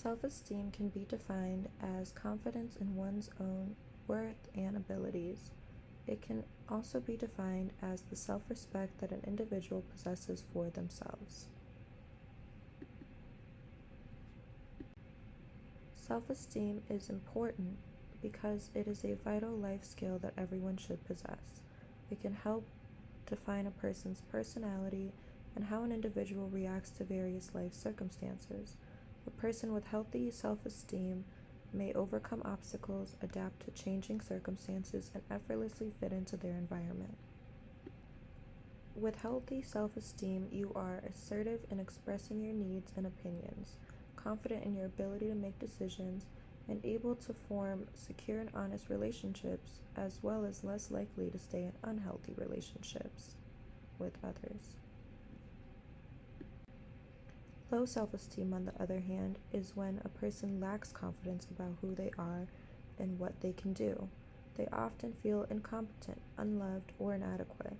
Self-esteem can be defined as confidence in one's own worth and abilities. It can also be defined as the self-respect that an individual possesses for themselves. Self-esteem is important because it is a vital life skill that everyone should possess. It can help define a person's personality and how an individual reacts to various life circumstances. A person with healthy self-esteem may overcome obstacles, adapt to changing circumstances, and effortlessly fit into their environment. With healthy self-esteem, you are assertive in expressing your needs and opinions, confident in your ability to make decisions, and able to form secure and honest relationships, as well as less likely to stay in unhealthy relationships with others. Low self-esteem, on the other hand, is when a person lacks confidence about who they are and what they can do. They often feel incompetent, unloved, or inadequate.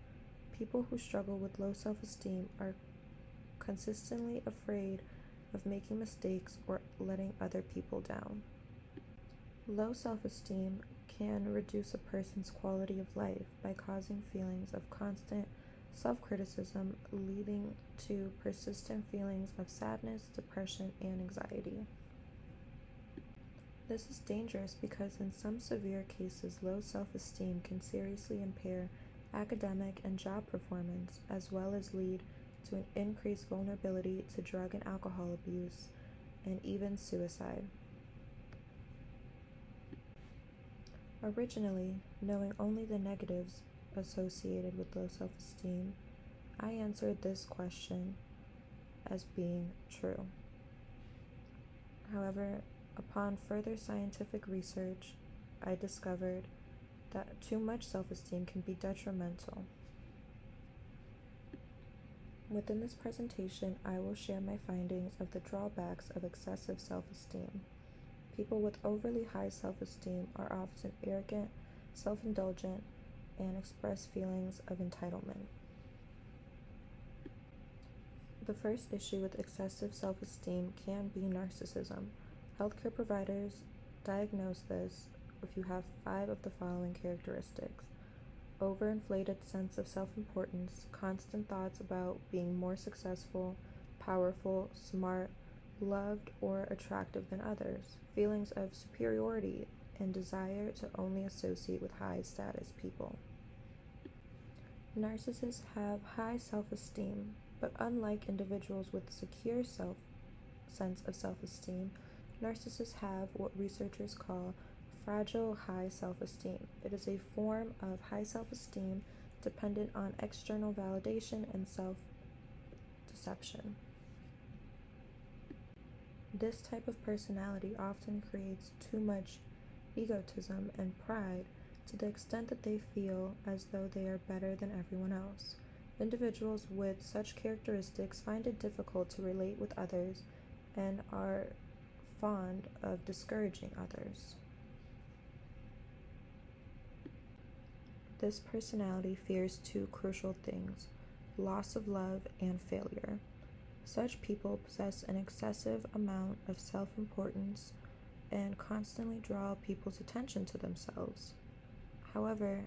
People who struggle with low self-esteem are consistently afraid of making mistakes or letting other people down. Low self-esteem can reduce a person's quality of life by causing feelings of constant self-criticism, leading to persistent feelings of sadness, depression, and anxiety. This is dangerous because in some severe cases, low self-esteem can seriously impair academic and job performance, as well as lead to an increased vulnerability to drug and alcohol abuse, and even suicide. Originally, knowing only the negatives associated with low self-esteem, I answered this question as being true. However, upon further scientific research, I discovered that too much self-esteem can be detrimental. Within this presentation, I will share my findings of the drawbacks of excessive self-esteem. People with overly high self-esteem are often arrogant, self-indulgent, and express feelings of entitlement. The first issue with excessive self-esteem can be narcissism. Healthcare providers diagnose this if you have 5 of the following characteristics: overinflated sense of self-importance, constant thoughts about being more successful, powerful, smart, loved, or attractive than others, feelings of superiority, and desire to only associate with high-status people. Narcissists have high self-esteem, but unlike individuals with secure sense of self-esteem, narcissists have what researchers call fragile high self-esteem. It is a form of high self-esteem dependent on external validation and self-deception. This type of personality often creates too much egotism and pride to the extent that they feel as though they are better than everyone else. Individuals with such characteristics find it difficult to relate with others and are fond of discouraging others. This personality fears 2 crucial things: loss of love and failure. Such people possess an excessive amount of self-importance and constantly draw people's attention to themselves. However,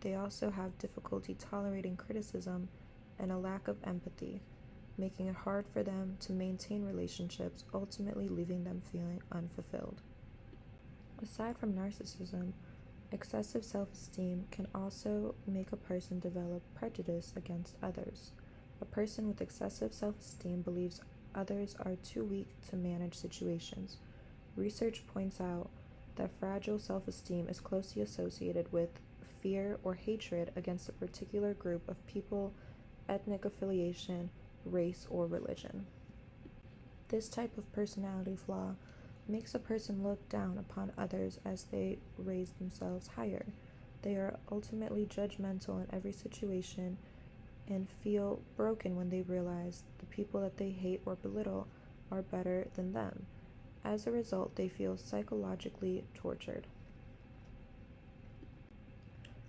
they also have difficulty tolerating criticism and a lack of empathy, making it hard for them to maintain relationships, ultimately leaving them feeling unfulfilled. Aside from narcissism, excessive self-esteem can also make a person develop prejudice against others. A person with excessive self-esteem believes others are too weak to manage situations. Research points out that fragile self-esteem is closely associated with fear or hatred against a particular group of people, ethnic affiliation, race, or religion. This type of personality flaw makes a person look down upon others as they raise themselves higher. They are ultimately judgmental in every situation and feel broken when they realize the people that they hate or belittle are better than them. As a result, they feel psychologically tortured.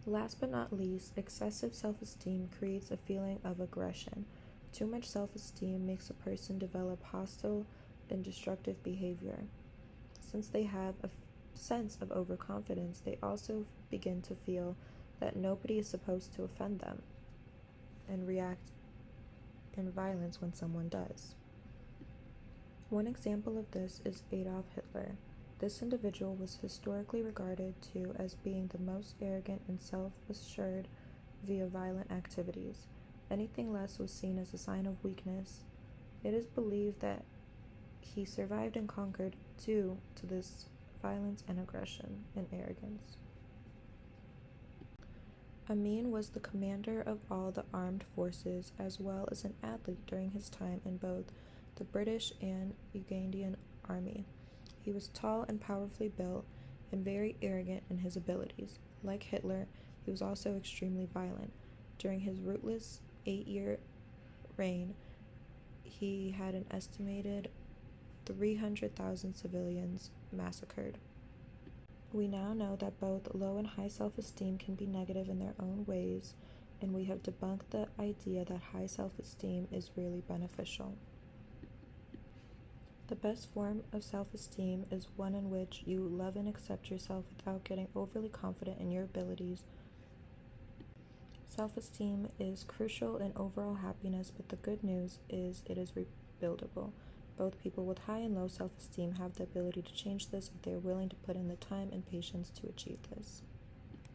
Last but not least, excessive self-esteem creates a feeling of aggression. Too much self-esteem makes a person develop hostile in destructive behavior. Since they have a sense of overconfidence, they also begin to feel that nobody is supposed to offend them and react in violence when someone does. One example of this is Adolf Hitler. This individual was historically regarded to as being the most arrogant and self-assured via violent activities. Anything less was seen as a sign of weakness. It is believed that he survived and conquered due to this violence and aggression and arrogance. Amin was the commander of all the armed forces as well as an athlete during his time in both the British and Ugandan army. He was tall and powerfully built and very arrogant in his abilities. Like Hitler, he was also extremely violent. During his ruthless 8-year reign, he had an estimated 300,000 civilians massacred. We now know that both low and high self-esteem can be negative in their own ways, and we have debunked the idea that high self-esteem is really beneficial. The best form of self-esteem is one in which you love and accept yourself without getting overly confident in your abilities. Self-esteem is crucial in overall happiness, but the good news is it is rebuildable. Both people with high and low self-esteem have the ability to change this if they are willing to put in the time and patience to achieve this.